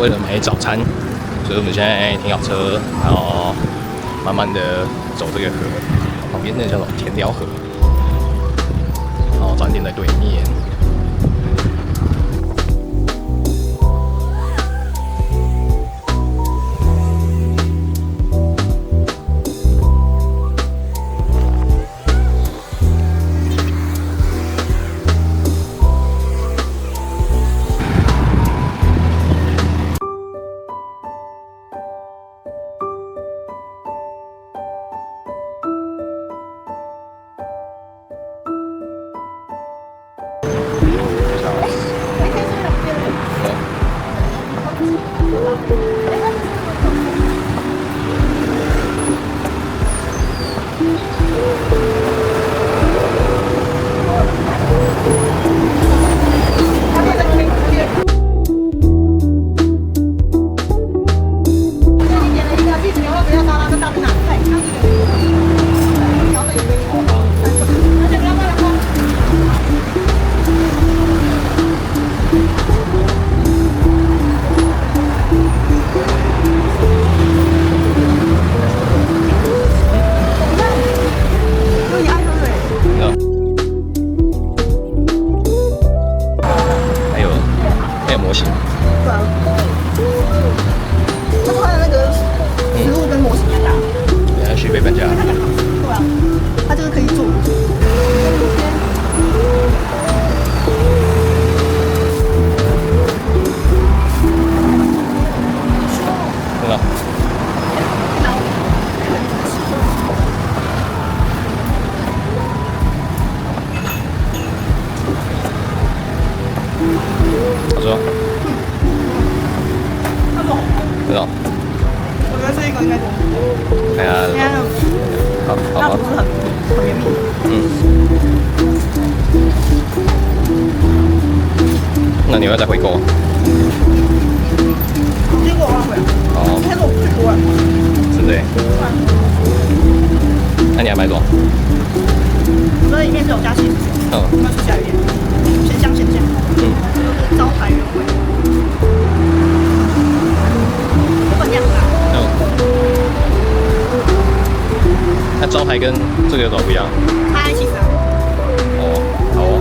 为了买早餐，所以我们现在停好车，然后慢慢的走这个河，旁边那叫做田寮河，然后早餐店在对面。模型。对啊，它说它的那个食物跟模型一样大。等下去北本家。对啊，它就是可以做。真的。好吃吗？它做知道。我觉得这一个应该做。看一下。应该好，那好吧。不是很绵密。那你要再回购？经过我要回来。哦。开始我不去多了。是的。那你还买多少？我这里面是有加起司。那吃起来有点咸香咸香。就是招牌原味。分量大。那招牌跟这个有什么不一样？它爱起司啊。哦，好哦。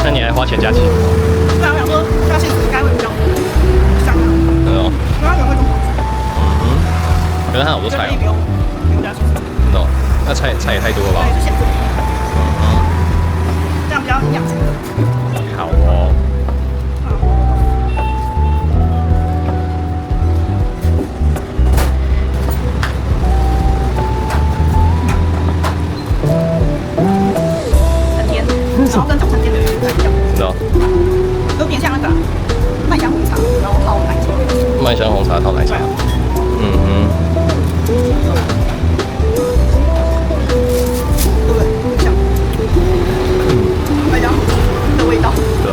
那你还花钱加起？对啊，我想说加起司应该会比较香啊。哦。因为它原味更好吃。可是它好多菜哦。不用加起司。哦，那菜也太多了吧？对，就咸做。这样比较营养。好哦。很甜，然后跟早餐店的有点不太一样。知道。有点像那个麦香红茶，然后泡奶茶。麦香红茶套奶茶。对不对？很像。麦香的味道。对。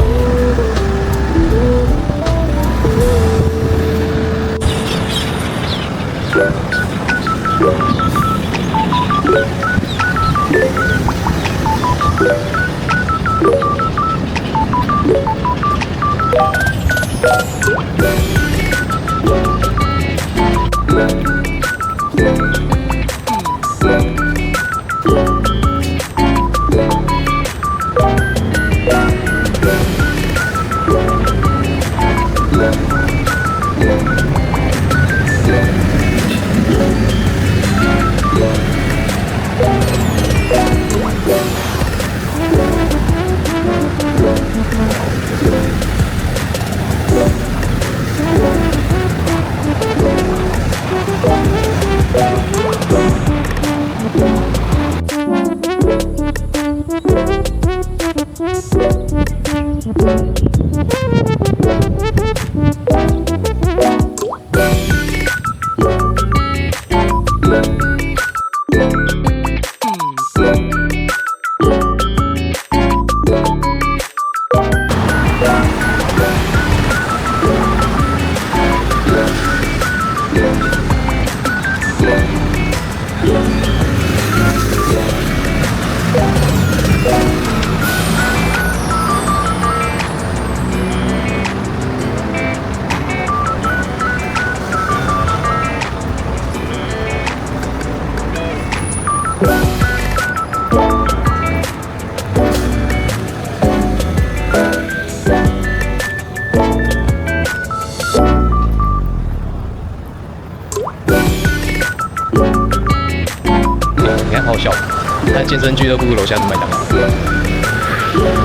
健身俱乐部楼下是麦当劳。哎，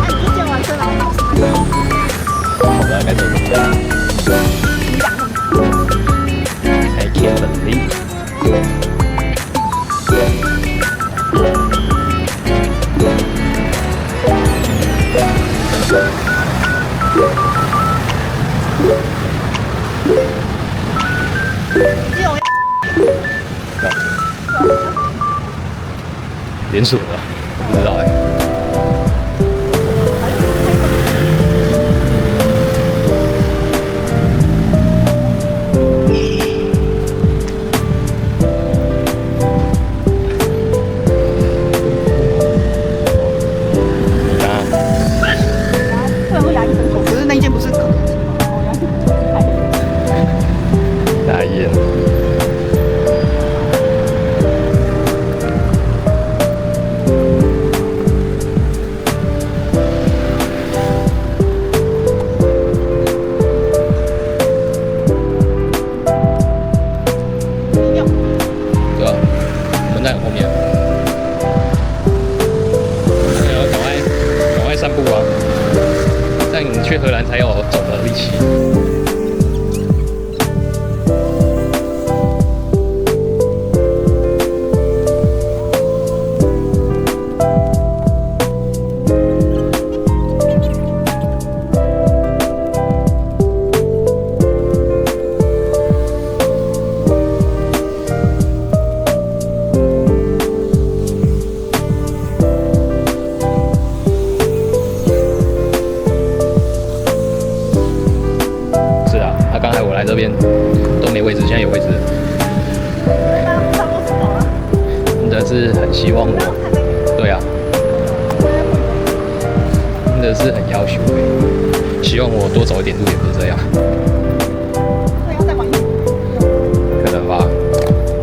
你是健完身然后跑什么？好的，该走路了。I can't believe。连锁的，我不知道哎、不能说牙医诊所，可是那一间不是可能性吗？哪一眼？对吧？我们在后面。要赶快散步啊！这样你去荷兰才有走的力气。是啊，他刚才我来这边都没位置，现在有位置了。真的是很希望我，对啊，真的是很要求希望我多走一点路，也不是这样。可能吧，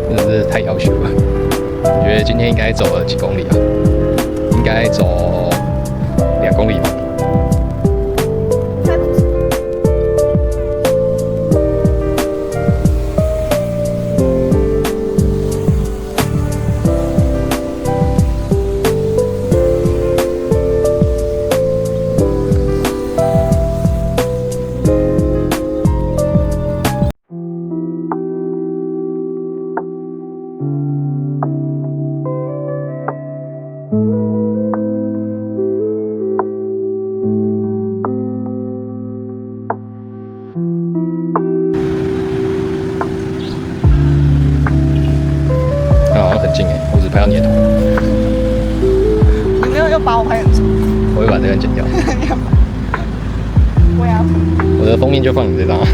真的是太要求了。我觉得今天应该走了几公里啊？应该走2公里吧。很近哎，我只拍到你的头。你没有要把我拍很长？我会把这个剪掉。我呀。我的封面就放你这张啊。